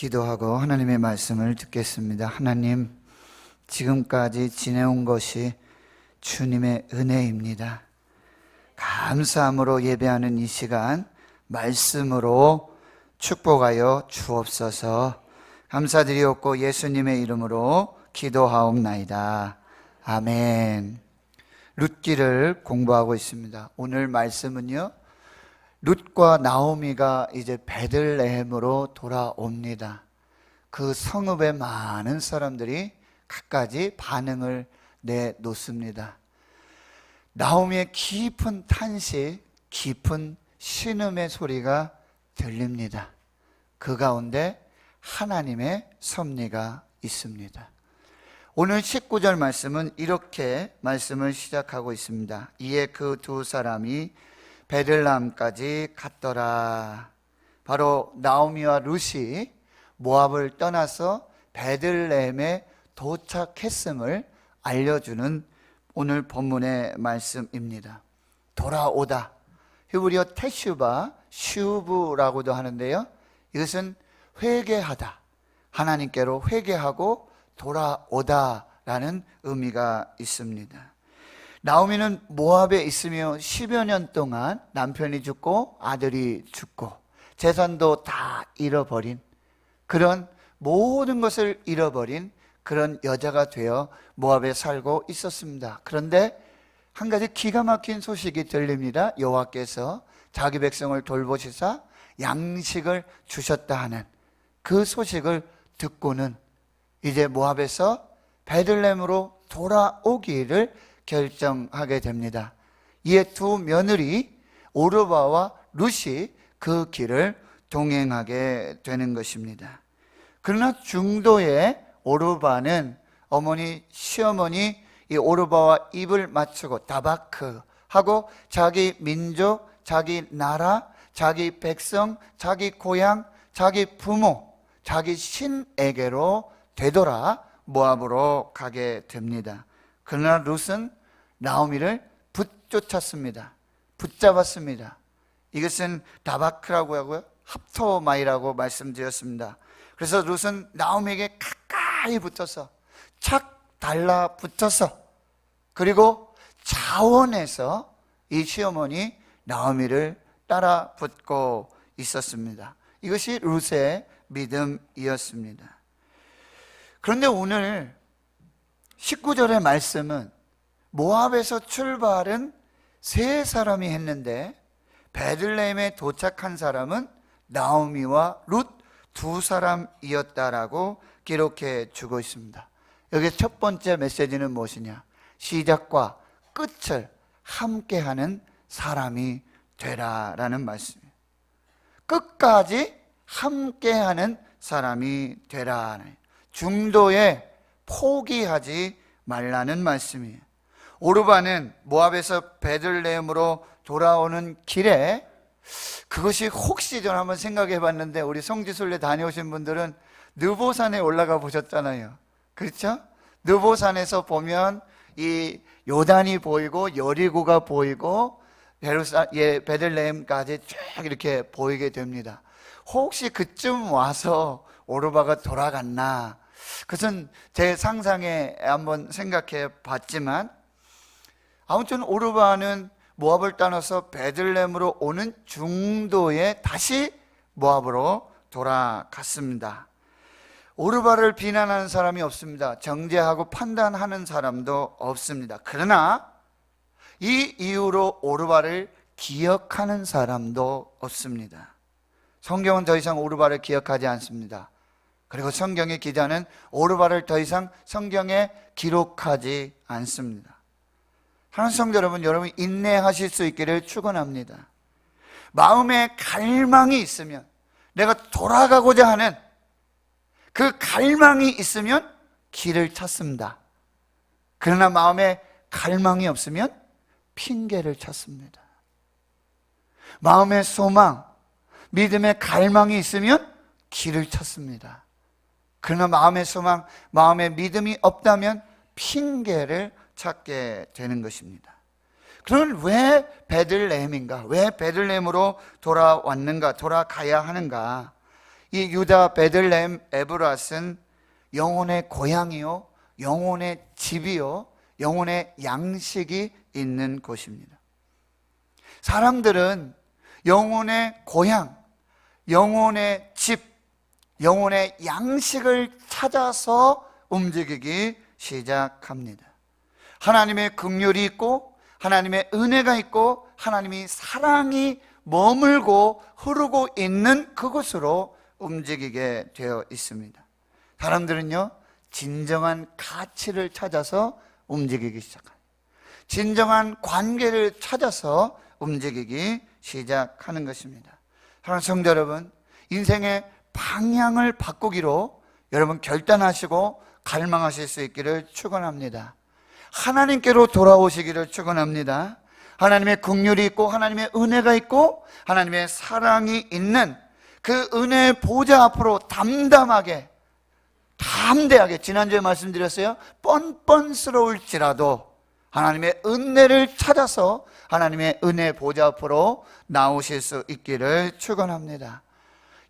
기도하고 하나님의 말씀을 듣겠습니다. 하나님, 지금까지 지내온 것이 주님의 은혜입니다. 감사함으로 예배하는 이 시간 말씀으로 축복하여 주옵소서. 감사드리옵고 예수님의 이름으로 기도하옵나이다. 아멘. 룻기를 공부하고 있습니다. 오늘 말씀은요, 룻과 나오미가 이제 베들레헴으로 돌아옵니다. 그 성읍에 많은 사람들이 갖가지 반응을 내놓습니다. 나오미의 깊은 탄식, 깊은 신음의 소리가 들립니다. 그 가운데 하나님의 섭리가 있습니다. 오늘 19절 말씀은 이렇게 말씀을 시작하고 있습니다. 이에 그 두 사람이 베들레헴까지 갔더라. 바로 나오미와 룻이 모압을 떠나서 베들레헴에 도착했음을 알려주는 오늘 본문의 말씀입니다. 돌아오다, 히브리어 테슈바, 슈브라고도 하는데요, 이것은 회개하다, 하나님께로 회개하고 돌아오다라는 의미가 있습니다. 나오미는 모압에 있으며 10여 년 동안 남편이 죽고 아들이 죽고 재산도 다 잃어버린, 그런 모든 것을 잃어버린 그런 여자가 되어 모압에 살고 있었습니다. 그런데 한 가지 기가 막힌 소식이 들립니다. 여호와께서 자기 백성을 돌보시사 양식을 주셨다 하는 그 소식을 듣고는 이제 모압에서 베들레헴으로 돌아오기를 결정하게 됩니다. 이에 두 며느리 오르바와 룻이 그 길을 동행하게 되는 것입니다. 그러나 중도에 오르바는 어머니, 시어머니 이 오르바와 입을 맞추고 다바크 하고 자기 민족, 자기 나라, 자기 백성, 자기 고향, 자기 부모, 자기 신에게로 되돌아 모압으로 가게 됩니다. 그러나 룻은 나오미를 붙잡았습니다. 이것은 다바크라고 하고요, 합토마이라고 말씀드렸습니다. 그래서 룻은 나오미에게 가까이 붙어서 착 달라붙어서, 그리고 자원해서 이 시어머니 나오미를 따라 붙고 있었습니다. 이것이 룻의 믿음이었습니다. 그런데 오늘 19절의 말씀은 모압에서 출발은 세 사람이 했는데 베들레헴에 도착한 사람은 나오미와 룻 두 사람이었다라고 기록해 주고 있습니다. 여기 첫 번째 메시지는 무엇이냐? 시작과 끝을 함께하는 사람이 되라라는 말씀이에요. 끝까지 함께하는 사람이 되라. 중도에 포기하지 말라는 말씀이에요. 오르바는 모압에서 베들레헴으로 돌아오는 길에, 그것이 혹시 전 한번 생각해 봤는데, 우리 성지순례 다녀오신 분들은 느보산에 올라가 보셨잖아요. 그렇죠? 느보산에서 보면 이 요단이 보이고 여리고가 보이고 베들레헴까지 쭉 이렇게 보이게 됩니다. 혹시 그쯤 와서 오르바가 돌아갔나? 그것은 제 상상에 한번 생각해 봤지만, 아무튼 오르바는 모압을 떠나서 베들레헴으로 오는 중도에 다시 모압으로 돌아갔습니다. 오르바를 비난하는 사람이 없습니다. 정죄하고 판단하는 사람도 없습니다. 그러나 이 이후로 오르바를 기억하는 사람도 없습니다. 성경은 더 이상 오르바를 기억하지 않습니다. 그리고 성경의 기자는 오르바를 더 이상 성경에 기록하지 않습니다. 하나님 성도 여러분, 여러분 인내하실 수 있기를 축원합니다. 마음에 갈망이 있으면, 내가 돌아가고자 하는 그 갈망이 있으면 길을 찾습니다. 그러나 마음에 갈망이 없으면 핑계를 찾습니다. 마음의 소망, 믿음의 갈망이 있으면 길을 찾습니다. 그러나 마음의 소망, 마음의 믿음이 없다면 핑계를 찾게 되는 것입니다. 그러면 왜 베들레헴인가? 왜 베들레헴으로 돌아왔는가? 돌아가야 하는가? 이 유다 베들레헴 에브랏은 영혼의 고향이요, 영혼의 집이요, 영혼의 양식이 있는 곳입니다. 사람들은 영혼의 고향, 영혼의 집, 영혼의 양식을 찾아서 움직이기 시작합니다. 하나님의 긍휼이 있고 하나님의 은혜가 있고 하나님의 사랑이 머물고 흐르고 있는 그곳으로 움직이게 되어 있습니다. 사람들은요, 진정한 가치를 찾아서 움직이기 시작합니다. 진정한 관계를 찾아서 움직이기 시작하는 것입니다. 사랑하는 성도 여러분, 인생의 방향을 바꾸기로 여러분 결단하시고 갈망하실 수 있기를 축원합니다. 하나님께로 돌아오시기를 축원합니다. 하나님의 긍휼이 있고 하나님의 은혜가 있고 하나님의 사랑이 있는 그 은혜의 보좌 앞으로 담대하게, 지난주에 말씀드렸어요. 뻔뻔스러울지라도 하나님의 은혜를 찾아서 하나님의 은혜 보좌 앞으로 나오실 수 있기를 축원합니다.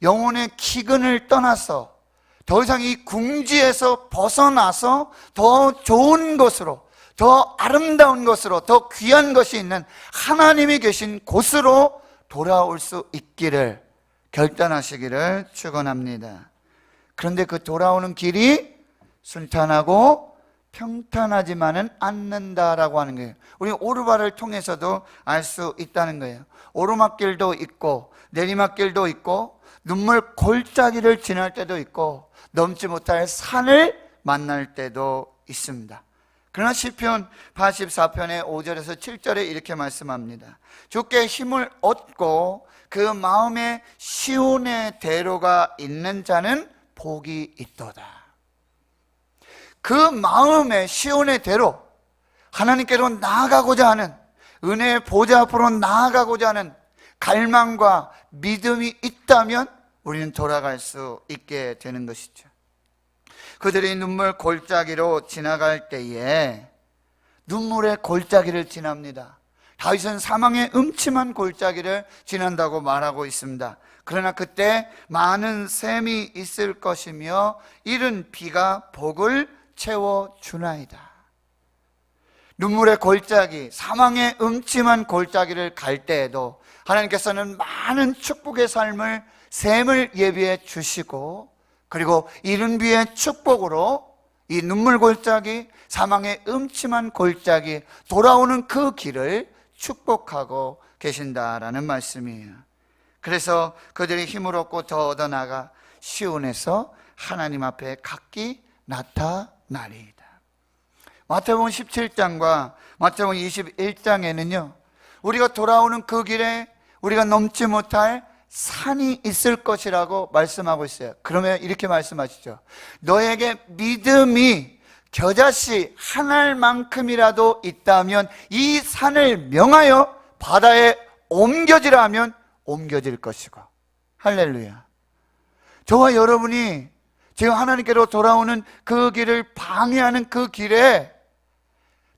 영혼의 기근을 떠나서 더 이상 이 궁지에서 벗어나서 더 좋은 곳으로, 더 아름다운 곳으로, 더 귀한 것이 있는 하나님이 계신 곳으로 돌아올 수 있기를 결단하시기를 축원합니다. 그런데 그 돌아오는 길이 순탄하고 평탄하지만은 않는다라고 하는 거예요. 우리 오르바를 통해서도 알 수 있다는 거예요. 오르막길도 있고 내리막길도 있고 눈물 골짜기를 지날 때도 있고 넘지 못할 산을 만날 때도 있습니다. 그러나 시편 84편의 5절에서 7절에 이렇게 말씀합니다. 주께 힘을 얻고 그 마음에 시온의 대로가 있는 자는 복이 있도다. 그 마음에 시온의 대로, 하나님께로 나아가고자 하는, 은혜의 보좌 앞으로 나아가고자 하는 갈망과 믿음이 있다면 우리는 돌아갈 수 있게 되는 것이죠. 그들이 눈물 골짜기로 지나갈 때에 눈물의 골짜기를 지납니다. 다윗은 사망의 음침한 골짜기를 지난다고 말하고 있습니다. 그러나 그때 많은 샘이 있을 것이며 이른 비가 복을 채워주나이다. 눈물의 골짜기, 사망의 음침한 골짜기를 갈 때에도 하나님께서는 많은 축복의 삶을, 샘을 예비해 주시고, 그리고 이른 비의 축복으로 이 눈물 골짜기, 사망의 음침한 골짜기, 돌아오는 그 길을 축복하고 계신다라는 말씀이에요. 그래서 그들이 힘을 얻고 더 얻어나가 시온에서 하나님 앞에 각기 나타나리이다. 마태복음 17장과 마태복음 21장에는요, 우리가 돌아오는 그 길에 우리가 넘지 못할 산이 있을 것이라고 말씀하고 있어요. 그러면 이렇게 말씀하시죠. 너에게 믿음이 겨자씨 한 알만큼이라도 있다면 이 산을 명하여 바다에 옮겨지라 하면 옮겨질 것이고. 할렐루야. 저와 여러분이 지금 하나님께로 돌아오는 그 길을 방해하는 그 길에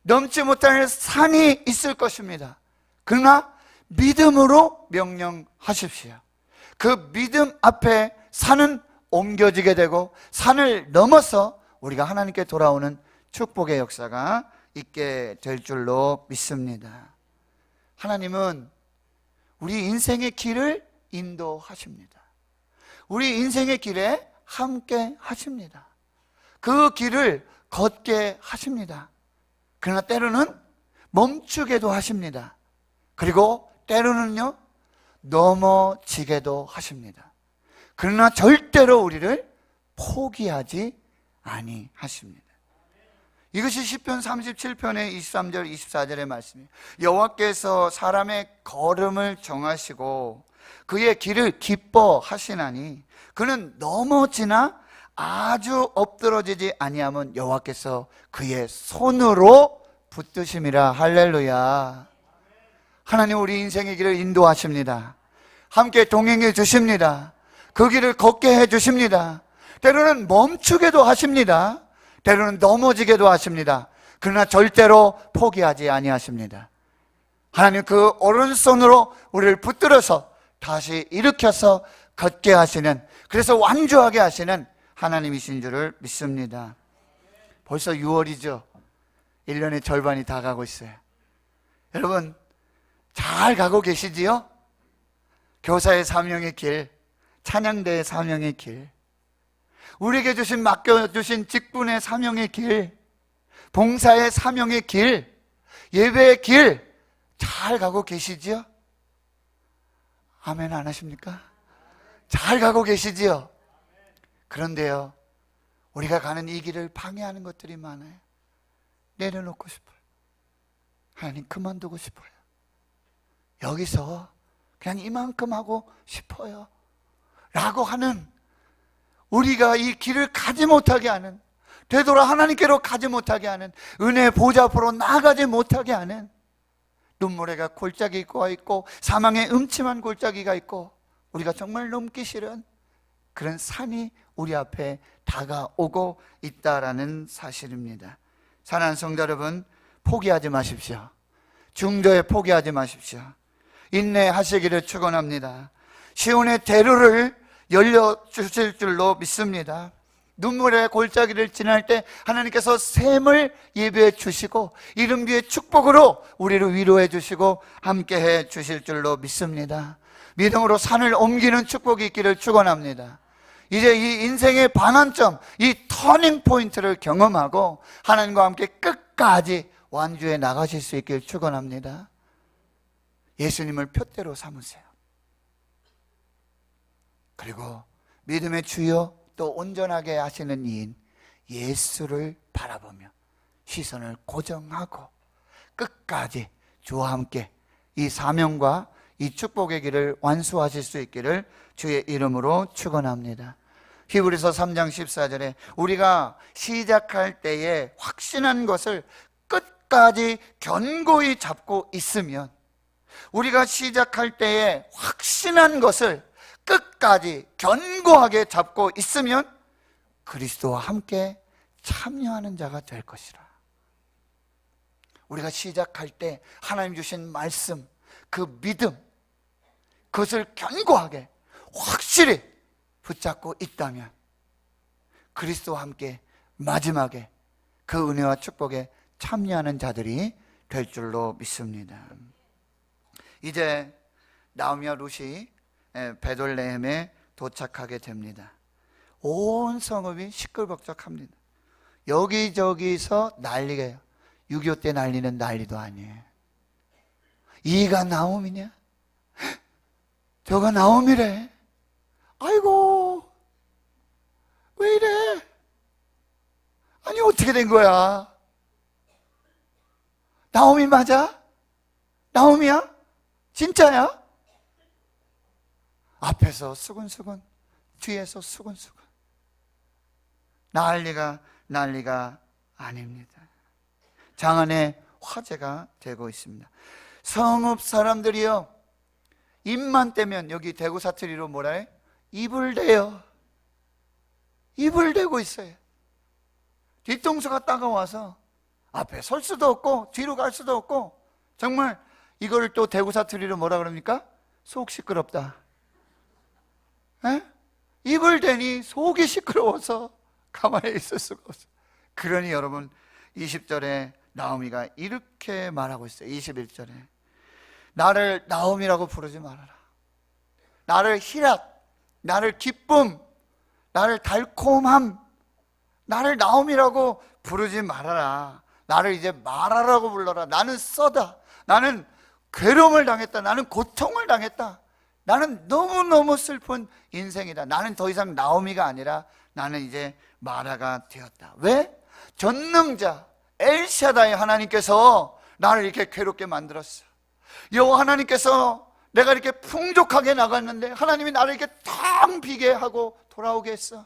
넘지 못할 산이 있을 것입니다. 그러나 믿음으로 명령하십시오. 그 믿음 앞에 산은 옮겨지게 되고 산을 넘어서 우리가 하나님께 돌아오는 축복의 역사가 있게 될 줄로 믿습니다. 하나님은 우리 인생의 길을 인도하십니다. 우리 인생의 길에 함께 하십니다. 그 길을 걷게 하십니다. 그러나 때로는 멈추게도 하십니다. 그리고 때로는요, 넘어지게도 하십니다. 그러나 절대로 우리를 포기하지 아니하십니다. 이것이 시편 37편의 23절 24절의 말씀이에요. 여호와께서 사람의 걸음을 정하시고 그의 길을 기뻐하시나니 그는 넘어지나 아주 엎드러지지 아니하면 여호와께서 그의 손으로 붙드심이라. 할렐루야. 하나님 우리 인생의 길을 인도하십니다. 함께 동행해 주십니다. 그 길을 걷게 해 주십니다. 때로는 멈추게도 하십니다. 때로는 넘어지게도 하십니다. 그러나 절대로 포기하지 아니하십니다. 하나님 그 오른손으로 우리를 붙들어서 다시 일으켜서 걷게 하시는 그래서 완주하게 하시는 하나님이신 줄을 믿습니다. 벌써 6월이죠. 1년의 절반이 다 가고 있어요. 여러분 잘 가고 계시지요? 교사의 사명의 길, 찬양대의 사명의 길, 우리에게 맡겨주신 직분의 사명의 길, 봉사의 사명의 길, 예배의 길 잘 가고 계시지요? 아멘 안 하십니까? 잘 가고 계시지요? 그런데요, 우리가 가는 이 길을 방해하는 것들이 많아요. 내려놓고 싶어요. 하나님 그만두고 싶어요. 여기서 그냥 이만큼 하고 싶어요 라고 하는, 우리가 이 길을 가지 못하게 하는, 되돌아 하나님께로 가지 못하게 하는, 은혜의 보좌 앞으로 나아가지 못하게 하는, 눈물에가 골짜기가 있고 사망의 음침한 골짜기가 있고 우리가 정말 넘기 싫은 그런 산이 우리 앞에 다가오고 있다라는 사실입니다. 사랑하는 성도 여러분, 포기하지 마십시오. 중도에 포기하지 마십시오. 인내하시기를 축원합니다. 시온의 대로를 열려주실 줄로 믿습니다. 눈물의 골짜기를 지날 때 하나님께서 샘을 예비해 주시고 이름 위의 축복으로 우리를 위로해 주시고 함께해 주실 줄로 믿습니다. 믿음으로 산을 옮기는 축복이 있기를 축원합니다. 이제 이 인생의 반환점, 이 터닝 포인트를 경험하고 하나님과 함께 끝까지 완주해 나가실 수 있기를 축원합니다. 예수님을 표대로 삼으세요. 그리고 믿음의 주여 또 온전하게 하시는 이인 예수를 바라보며 시선을 고정하고 끝까지 주와 함께 이 사명과 이 축복의 길을 완수하실 수 있기를 주의 이름으로 축원합니다. 히브리서 3장 14절에 우리가 시작할 때에 확신한 것을 끝까지 견고히 잡고 있으면, 우리가 시작할 때에 확신한 것을 끝까지 견고하게 잡고 있으면 그리스도와 함께 참여하는 자가 될 것이라. 우리가 시작할 때 하나님 주신 말씀, 그 믿음, 그것을 견고하게 확실히 붙잡고 있다면 그리스도와 함께 마지막에 그 은혜와 축복에 참여하는 자들이 될 줄로 믿습니다. 이제 나오미와 룻이 베들레헴에 도착하게 됩니다. 온 성읍이 시끌벅적합니다. 여기저기서 난리가 해요. 6.25 때 난리는 난리도 아니에요. 이가 나오미냐? 저가 나오미래. 아이고 왜 이래? 아니 어떻게 된 거야? 나오미 맞아? 나오미야? 진짜야? 앞에서 수근수근, 뒤에서 수근수근. 난리가 아닙니다. 장안에 화제가 되고 있습니다. 성읍 사람들이요, 입만 떼면 여기 대구 사투리로 뭐라 해? 입을 대요. 입을 대고 있어요. 뒤통수가 따가워서 앞에 설 수도 없고 뒤로 갈 수도 없고, 정말 이거를 또 대구 사투리로 뭐라 그럽니까? 속 시끄럽다. 에? 입을 대니 속이 시끄러워서 가만히 있을 수가 없어요. 그러니 여러분 20절에 나오미가 이렇게 말하고 있어요. 21절에 나를 나오미라고 부르지 말아라. 나를 희락, 나를 기쁨, 나를 달콤함, 나를 나오미라고 부르지 말아라. 나를 이제 마라라고 불러라. 나는 써다. 나는 괴로움을 당했다. 나는 고통을 당했다. 나는 너무너무 슬픈 인생이다. 나는 더 이상 나오미가 아니라 나는 이제 마라가 되었다. 왜? 전능자 엘샤다이 하나님께서 나를 이렇게 괴롭게 만들었어. 여호와 하나님께서 내가 이렇게 풍족하게 나갔는데 하나님이 나를 이렇게 텅 비게 하고 돌아오게 했어.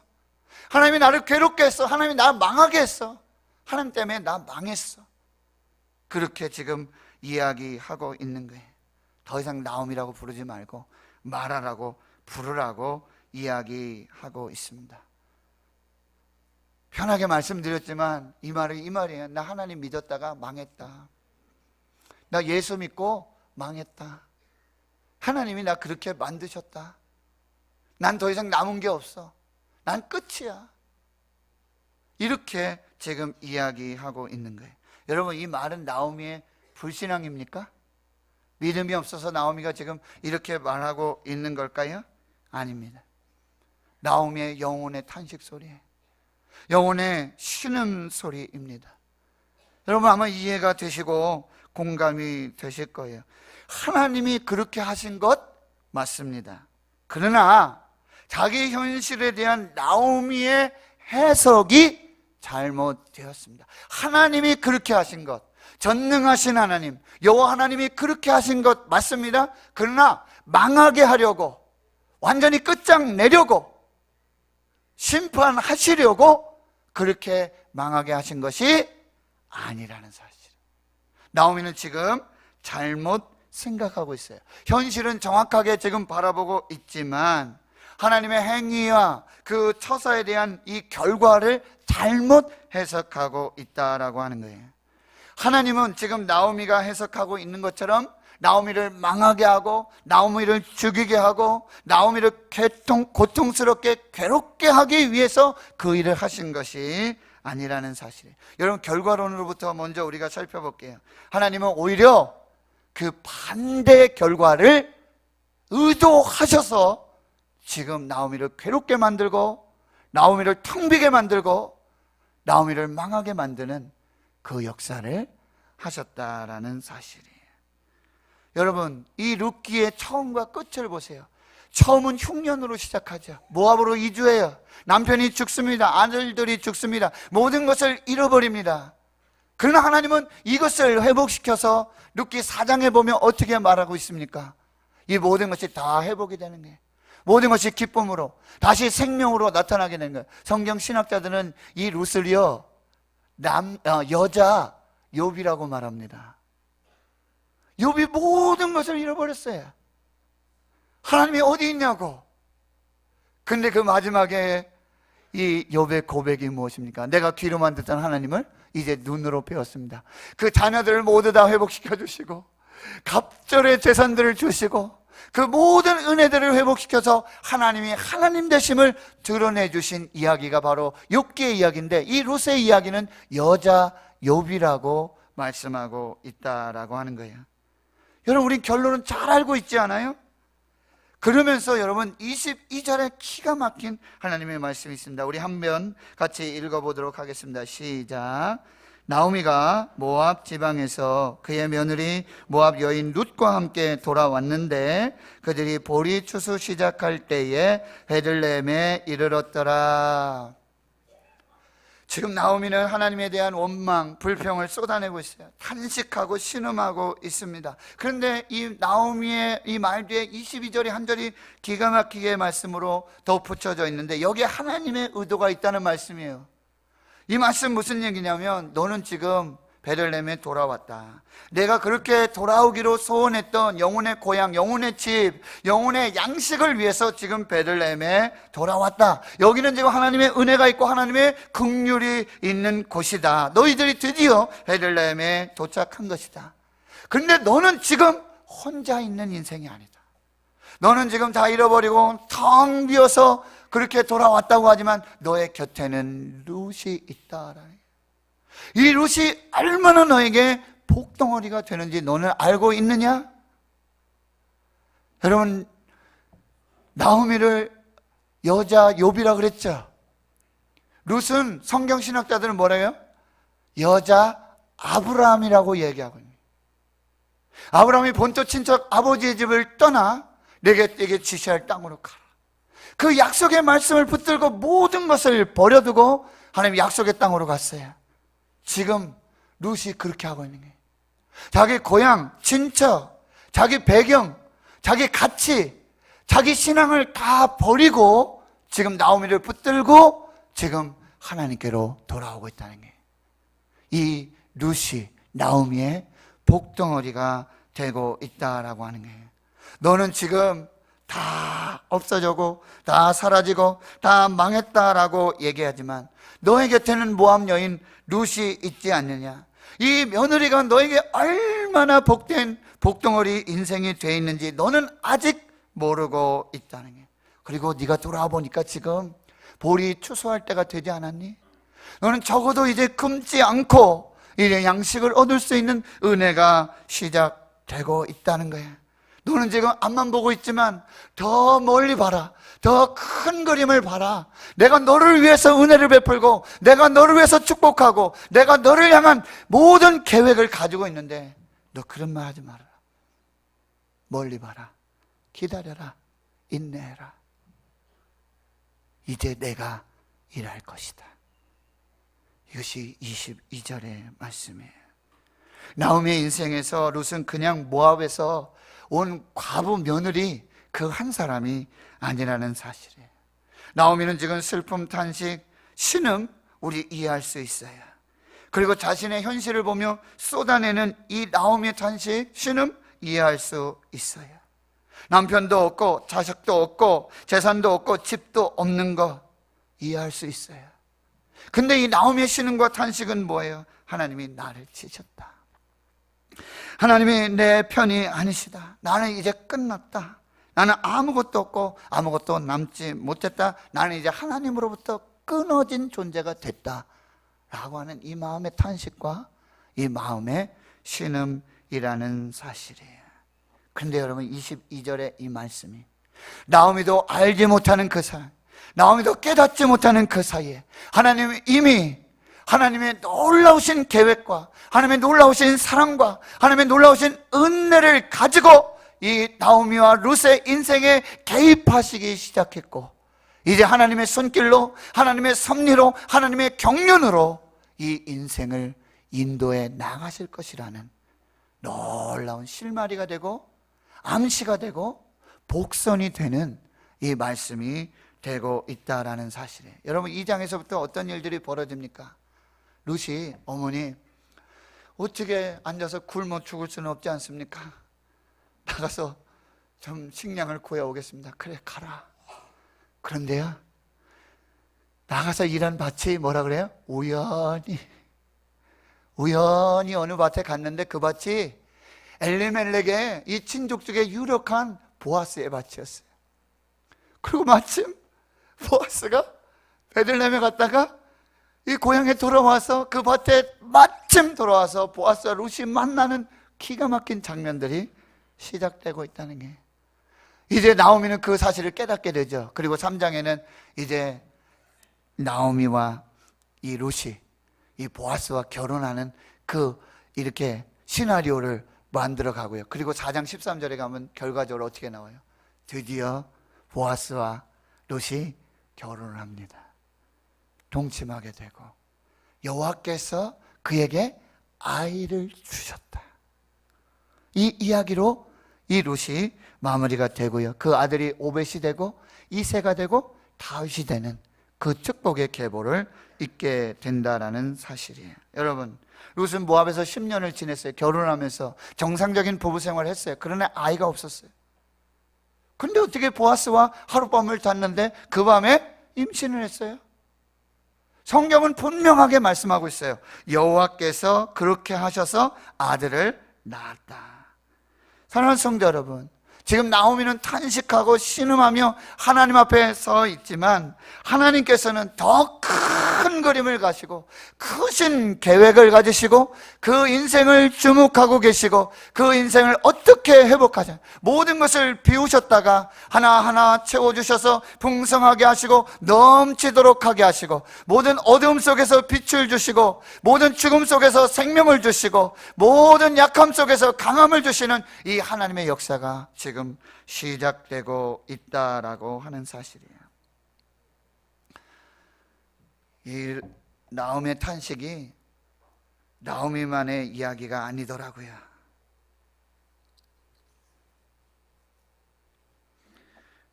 하나님이 나를 괴롭게 했어. 하나님이 나를 망하게 했어. 하나님 때문에 나 망했어. 그렇게 지금 이야기하고 있는 거예요. 더 이상 나옴이라고 부르지 말고 마라라고 부르라고 이야기하고 있습니다. 편하게 말씀드렸지만 이 말이에요. 나 하나님 믿었다가 망했다. 나 예수 믿고 망했다. 하나님이 나 그렇게 만드셨다. 난 더 이상 남은 게 없어. 난 끝이야. 이렇게 지금 이야기하고 있는 거예요. 여러분, 이 말은 나오미의 불신앙입니까? 믿음이 없어서 나오미가 지금 이렇게 말하고 있는 걸까요? 아닙니다. 나오미의 영혼의 탄식 소리, 영혼의 신음소리입니다. 여러분 아마 이해가 되시고 공감이 되실 거예요. 하나님이 그렇게 하신 것 맞습니다. 그러나 자기 현실에 대한 나오미의 해석이 잘못되었습니다. 하나님이 그렇게 하신 것, 전능하신 하나님, 여호와 하나님이 그렇게 하신 것 맞습니다. 그러나 망하게 하려고, 완전히 끝장내려고, 심판하시려고 그렇게 망하게 하신 것이 아니라는 사실. 나오미는 지금 잘못 생각하고 있어요. 현실은 정확하게 지금 바라보고 있지만 하나님의 행위와 그 처사에 대한 이 결과를 잘못 해석하고 있다라고 하는 거예요. 하나님은 지금 나오미가 해석하고 있는 것처럼 나오미를 망하게 하고 나오미를 죽이게 하고 나오미를 고통스럽게 괴롭게 하기 위해서 그 일을 하신 것이 아니라는 사실이에요. 여러분, 결과론으로부터 먼저 우리가 살펴볼게요. 하나님은 오히려 그 반대의 결과를 의도하셔서 지금 나오미를 괴롭게 만들고 나오미를 텅 비게 만들고 나오미를 망하게 만드는 그 역사를 하셨다라는 사실이에요. 여러분, 이 룻기의 처음과 끝을 보세요. 처음은 흉년으로 시작하죠. 모압으로 이주해요. 남편이 죽습니다. 아들들이 죽습니다. 모든 것을 잃어버립니다. 그러나 하나님은 이것을 회복시켜서 룻기 4장에 보면 어떻게 말하고 있습니까? 이 모든 것이 다 회복이 되는 거예요. 모든 것이 기쁨으로 다시 생명으로 나타나게 되는 거예요. 성경 신학자들은 이 룻을요 여자 욥이라고 말합니다. 욥이 모든 것을 잃어버렸어요. 하나님이 어디 있냐고. 근데 그 마지막에 이 욥의 고백이 무엇입니까? 내가 귀로만 듣던 하나님을 이제 눈으로 배웠습니다. 그 자녀들을 모두 다 회복시켜 주시고 갑절의 재산들을 주시고 그 모든 은혜들을 회복시켜서 하나님이 하나님 되심을 드러내 주신 이야기가 바로 욥기의 이야기인데, 이 룻의 이야기는 여자 욥이라고 말씀하고 있다라고 하는 거예요. 여러분, 우린 결론은 잘 알고 있지 않아요? 그러면서 여러분 22절에 기가 막힌 하나님의 말씀이 있습니다. 우리 한번 같이 읽어보도록 하겠습니다. 시작. 나오미가 모압 지방에서 그의 며느리 모압 여인 룻과 함께 돌아왔는데 그들이 보리 추수 시작할 때에 베들레헴에 이르렀더라. 지금 나오미는 하나님에 대한 원망, 불평을 쏟아내고 있어요. 탄식하고 신음하고 있습니다. 그런데 이 나오미의 이 말 뒤에 22절의 한 절이 기가 막히게 말씀으로 덧붙여져 있는데 여기에 하나님의 의도가 있다는 말씀이에요. 이 말씀 무슨 얘기냐면, 너는 지금 베들레헴에 돌아왔다. 내가 그렇게 돌아오기로 소원했던 영혼의 고향, 영혼의 집, 영혼의 양식을 위해서 지금 베들레헴에 돌아왔다. 여기는 지금 하나님의 은혜가 있고 하나님의 긍휼이 있는 곳이다. 너희들이 드디어 베들레헴에 도착한 것이다. 그런데 너는 지금 혼자 있는 인생이 아니다. 너는 지금 다 잃어버리고 텅 비어서 그렇게 돌아왔다고 하지만 너의 곁에는 룻이 있다. 이 룻이 얼마나 너에게 복덩어리가 되는지 너는 알고 있느냐? 여러분, 나오미를 여자 욥이라 그랬죠. 룻은 성경 신학자들은 뭐라 해요? 여자 아브라함이라고 얘기하고 있습니다. 아브라함이 본토 친척 아버지의 집을 떠나 내게 지시할 땅으로 가라. 그 약속의 말씀을 붙들고 모든 것을 버려두고 하나님 약속의 땅으로 갔어요. 지금 룻이 그렇게 하고 있는 거예요. 자기 고향, 친척, 자기 배경, 자기 가치, 자기 신앙을 다 버리고 지금 나오미를 붙들고 지금 하나님께로 돌아오고 있다는 거예요. 이 룻이 나오미의 복덩어리가 되고 있다라고 하는 거예요. 너는 지금 다 없어지고 다 사라지고 다 망했다라고 얘기하지만 너의 곁에는 모압 여인 룻이 있지 않느냐. 이 며느리가 너에게 얼마나 복된 복덩어리 인생이 돼 있는지 너는 아직 모르고 있다는 게. 그리고 네가 돌아와 보니까 지금 볼이 추수할 때가 되지 않았니? 너는 적어도 이제 굶지 않고 이제 양식을 얻을 수 있는 은혜가 시작되고 있다는 거야. 너는 지금 앞만 보고 있지만 더 멀리 봐라. 더 큰 그림을 봐라. 내가 너를 위해서 은혜를 베풀고, 내가 너를 위해서 축복하고, 내가 너를 향한 모든 계획을 가지고 있는데 너 그런 말 하지 말아라. 멀리 봐라. 기다려라. 인내해라. 이제 내가 일할 것이다. 이것이 22절의 말씀이에요. 나오미의 인생에서 룻은 그냥 모압에서 온 과부 며느리 그 한 사람이 아니라는 사실이에요. 나오미는 지금 슬픔, 탄식, 신음 우리 이해할 수 있어요. 그리고 자신의 현실을 보며 쏟아내는 이 나오미의 탄식, 신음 이해할 수 있어요. 남편도 없고 자식도 없고 재산도 없고 집도 없는 거 이해할 수 있어요. 근데 이 나오미의 신음과 탄식은 뭐예요? 하나님이 나를 치셨다. 하나님이 내 편이 아니시다. 나는 이제 끝났다. 나는 아무것도 없고 아무것도 남지 못했다. 나는 이제 하나님으로부터 끊어진 존재가 됐다 라고 하는 이 마음의 탄식과 이 마음의 신음이라는 사실이에요. 그런데 여러분 22절의 이 말씀이 나오미도 알지 못하는 그 사이, 나오미도 깨닫지 못하는 그 사이에 하나님이 이미 하나님의 놀라우신 계획과 하나님의 놀라우신 사랑과 하나님의 놀라우신 은혜를 가지고 이 나오미와 룻의 인생에 개입하시기 시작했고, 이제 하나님의 손길로, 하나님의 섭리로, 하나님의 경륜으로 이 인생을 인도해 나가실 것이라는 놀라운 실마리가 되고 암시가 되고 복선이 되는 이 말씀이 되고 있다라는 사실이에요. 여러분, 이 장에서부터 어떤 일들이 벌어집니까? 룻이 어머니 어떻게 앉아서 굶어 죽을 수는 없지 않습니까? 나가서 좀 식량을 구해오겠습니다. 그래, 가라. 그런데요, 나가서 일한 밭이 뭐라 그래요? 우연히 어느 밭에 갔는데 그 밭이 엘리멜렉의 이 친족 중에 유력한 보아스의 밭이었어요. 그리고 마침 보아스가 베들레헴에 갔다가 이 고향에 돌아와서 그 밭에 마침 돌아와서 보아스와 룻이 만나는 기가 막힌 장면들이 시작되고 있다는 게, 이제 나오미는 그 사실을 깨닫게 되죠. 그리고 3장에는 이제 나오미와 이 룻이 이 보아스와 결혼하는 그 이렇게 시나리오를 만들어 가고요. 그리고 4장 13절에 가면 결과적으로 어떻게 나와요? 드디어 보아스와 룻이 결혼을 합니다. 동침하게 되고 여호와께서 그에게 아이를 주셨다. 이 이야기로 이 룻이 마무리가 되고요. 그 아들이 오벳이 되고 이새가 되고 다윗이 되는 그 축복의 계보를 잇게 된다라는 사실이에요. 여러분, 룻은 모압에서 10년을 지냈어요. 결혼하면서 정상적인 부부 생활을 했어요. 그러나 아이가 없었어요. 근데 어떻게 보아스와 하룻밤을 잤는데 그 밤에 임신을 했어요? 성경은 분명하게 말씀하고 있어요. 여호와께서 그렇게 하셔서 아들을 낳았다. 사랑하는 성도 여러분, 지금 나오미는 탄식하고 신음하며 하나님 앞에 서 있지만 하나님께서는 더 큰 그림을 가시고 크신 계획을 가지시고 그 인생을 주목하고 계시고 그 인생을 어떻게 회복하자, 모든 것을 비우셨다가 하나하나 채워주셔서 풍성하게 하시고 넘치도록 하게 하시고 모든 어두움 속에서 빛을 주시고 모든 죽음 속에서 생명을 주시고 모든 약함 속에서 강함을 주시는 이 하나님의 역사가 지금 시작되고 있다라고 하는 사실이에요. 이 나오미의 탄식이 나오미만의 이야기가 아니더라고요.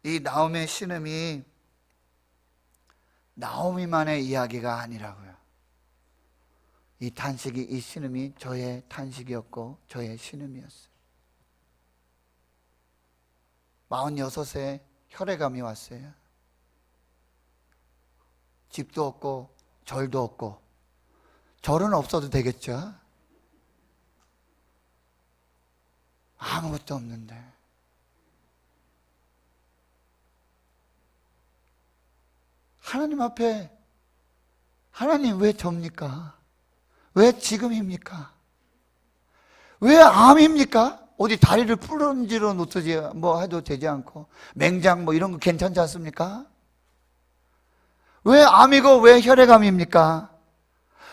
이 나오미의 신음이 나오미만의 이야기가 아니라고요. 이 탄식이, 이 신음이 저의 탄식이었고 저의 신음이었어요. 46에 혈액암이 왔어요. 집도 없고 절도 없고. 절은 없어도 되겠죠? 아무것도 없는데 하나님 앞에 하나님 왜 접니까? 왜 지금입니까? 왜 암입니까? 어디 다리를 풀어지러 놓지 뭐 해도 되지 않고 맹장 뭐 이런 거 괜찮지 않습니까? 왜 암이고 왜 혈액암입니까?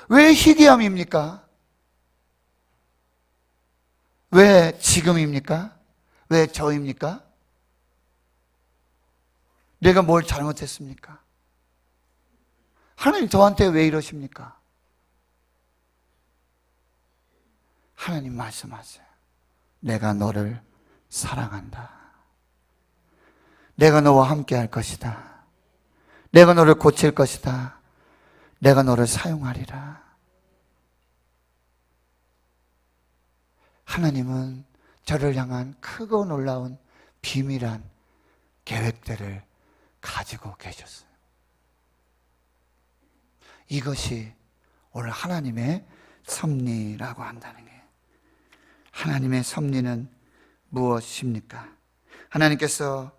왜 희귀암입니까? 왜 지금입니까? 왜 저입니까? 내가 뭘 잘못했습니까? 하나님 저한테 왜 이러십니까? 하나님 말씀하세요. 내가 너를 사랑한다. 내가 너와 함께 할 것이다. 내가 너를 고칠 것이다. 내가 너를 사용하리라. 하나님은 저를 향한 크고 놀라운 비밀한 계획들을 가지고 계셨어요. 이것이 오늘 하나님의 섭리라고 한다는 거예요. 하나님의 섭리는 무엇입니까? 하나님께서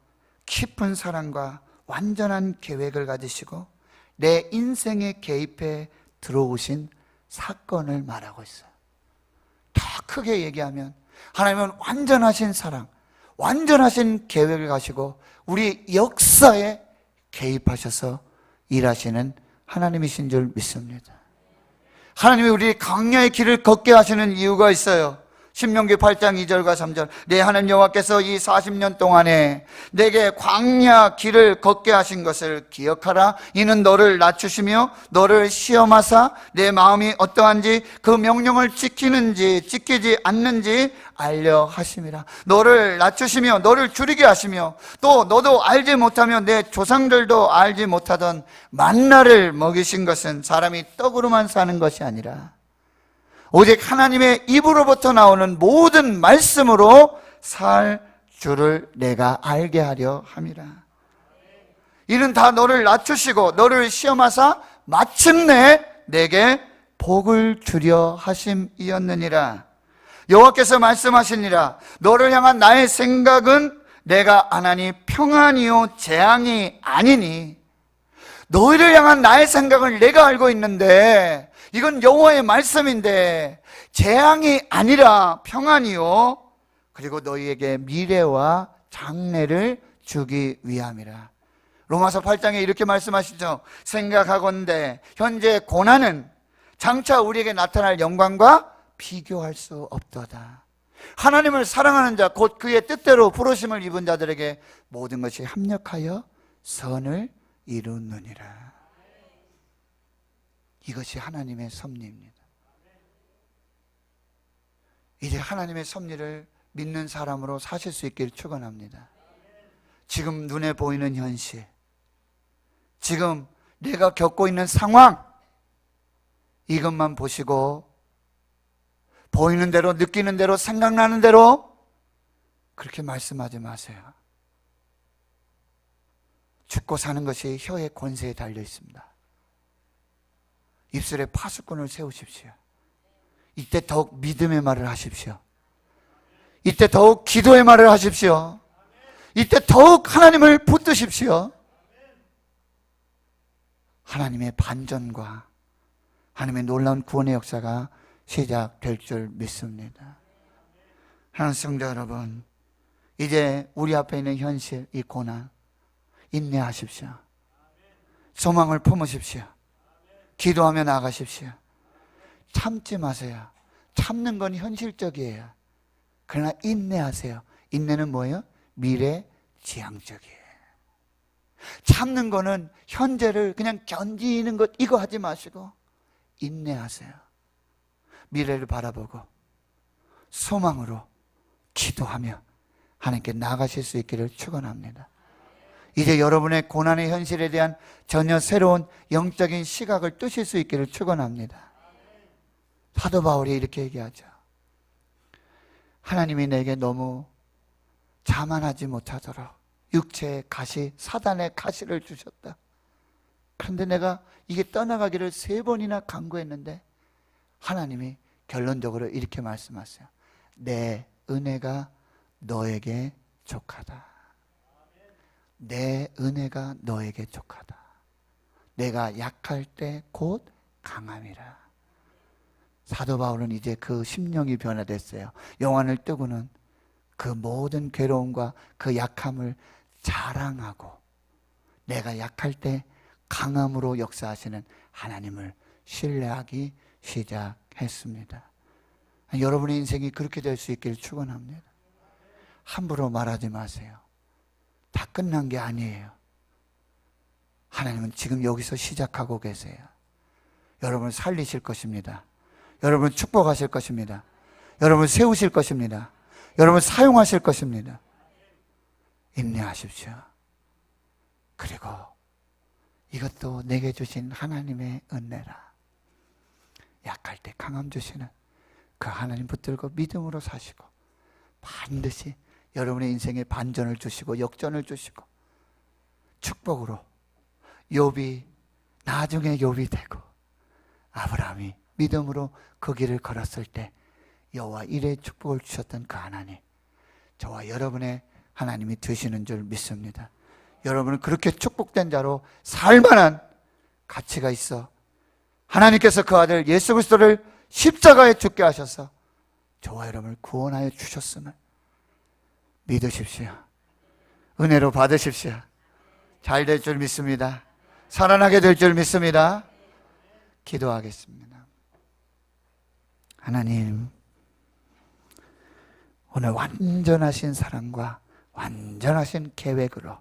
깊은 사랑과 완전한 계획을 가지시고 내 인생에 개입해 들어오신 사건을 말하고 있어요. 더 크게 얘기하면 하나님은 완전하신 사랑, 완전하신 계획을 가지고 우리 역사에 개입하셔서 일하시는 하나님이신 줄 믿습니다. 하나님이 우리 광야의 길을 걷게 하시는 이유가 있어요. 신명기 8장 2절과 3절. 내 하나님 여호와께서 이 40년 동안에 내게 광야 길을 걷게 하신 것을 기억하라. 이는 너를 낮추시며 너를 시험하사 내 마음이 어떠한지 그 명령을 지키는지 지키지 않는지 알려 하심이라. 너를 낮추시며 너를 줄이게 하시며 또 너도 알지 못하며 내 조상들도 알지 못하던 만나를 먹이신 것은 사람이 떡으로만 사는 것이 아니라 오직 하나님의 입으로부터 나오는 모든 말씀으로 살 줄을 내가 알게 하려 함이라. 이는 다 너를 낮추시고 너를 시험하사 마침내 내게 복을 주려 하심이었느니라. 여호와께서 말씀하시니라. 너를 향한 나의 생각은 내가 하나니 평안이요 재앙이 아니니. 너희를 향한 나의 생각을 내가 알고 있는데 이건 여호와의 말씀인데 재앙이 아니라 평안이요 그리고 너희에게 미래와 장래를 주기 위함이라. 로마서 8장에 이렇게 말씀하시죠. 생각하건대 현재 고난은 장차 우리에게 나타날 영광과 비교할 수 없도다. 하나님을 사랑하는 자 곧 그의 뜻대로 부르심을 입은 자들에게 모든 것이 합력하여 선을 이루느니라. 이것이 하나님의 섭리입니다. 이제 하나님의 섭리를 믿는 사람으로 사실 수 있기를 축원합니다. 지금 눈에 보이는 현실, 지금 내가 겪고 있는 상황, 이것만 보시고 보이는 대로 느끼는 대로 생각나는 대로 그렇게 말씀하지 마세요. 죽고 사는 것이 혀의 권세에 달려 있습니다. 입술에 파수꾼을 세우십시오. 이때 더욱 믿음의 말을 하십시오. 이때 더욱 기도의 말을 하십시오. 이때 더욱 하나님을 붙드십시오. 하나님의 반전과 하나님의 놀라운 구원의 역사가 시작될 줄 믿습니다. 하나님 성도 여러분, 이제 우리 앞에 있는 현실, 이 고난 인내하십시오. 소망을 품으십시오. 기도하며 나가십시오. 참지 마세요. 참는 건 현실적이에요. 그러나 인내하세요. 인내는 뭐예요? 미래지향적이에요. 참는 거는 현재를 그냥 견디는 것 이거 하지 마시고 인내하세요. 미래를 바라보고 소망으로 기도하며 하나님께 나가실 수 있기를 축원합니다. 이제 여러분의 고난의 현실에 대한 전혀 새로운 영적인 시각을 뜨실 수 있기를 축원합니다. 사도 바울이 이렇게 얘기하죠. 하나님이 내게 너무 자만하지 못하도록 육체의 가시, 사단의 가시를 주셨다. 그런데 내가 이게 떠나가기를 3번이나 간구했는데 하나님이 결론적으로 이렇게 말씀하세요. 내 은혜가 너에게 족하다. 내 은혜가 너에게 족하다. 내가 약할 때 곧 강함이라. 사도 바울은 이제 그 심령이 변화됐어요. 영안을 뜨고는 그 모든 괴로움과 그 약함을 자랑하고 내가 약할 때 강함으로 역사하시는 하나님을 신뢰하기 시작했습니다. 여러분의 인생이 그렇게 될 수 있기를 축원합니다. 함부로 말하지 마세요. 다 끝난 게 아니에요. 하나님은 지금 여기서 시작하고 계세요. 여러분을 살리실 것입니다. 여러분을 축복하실 것입니다. 여러분을 세우실 것입니다. 여러분을 사용하실 것입니다. 인내하십시오. 그리고 이것도 내게 주신 하나님의 은혜라. 약할 때 강함 주시는 그 하나님 붙들고 믿음으로 사시고 반드시 여러분의 인생에 반전을 주시고 역전을 주시고 축복으로 욥이 나중에 욥이 되고 아브라함이 믿음으로 그 길을 걸었을 때 여호와 이레의 축복을 주셨던 그 하나님, 저와 여러분의 하나님이 되시는 줄 믿습니다. 여러분은 그렇게 축복된 자로 살만한 가치가 있어 하나님께서 그 아들 예수 그리스도를 십자가에 죽게 하셔서 저와 여러분을 구원하여 주셨음을 믿으십시오. 은혜로 받으십시오. 잘 될 줄 믿습니다. 살아나게 될 줄 믿습니다. 기도하겠습니다. 하나님, 오늘 완전하신 사랑과 완전하신 계획으로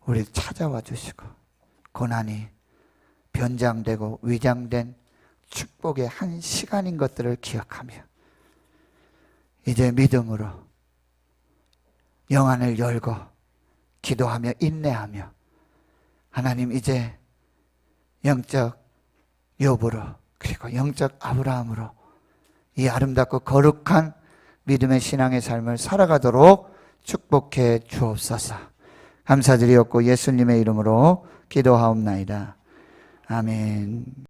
우리 찾아와 주시고 고난이 변장되고 위장된 축복의 한 시간인 것들을 기억하며 이제 믿음으로 영안을 열고 기도하며 인내하며 하나님 이제 영적 욥으로 그리고 영적 아브라함으로 이 아름답고 거룩한 믿음의 신앙의 삶을 살아가도록 축복해 주옵소서. 감사드리옵고 예수님의 이름으로 기도하옵나이다. 아멘.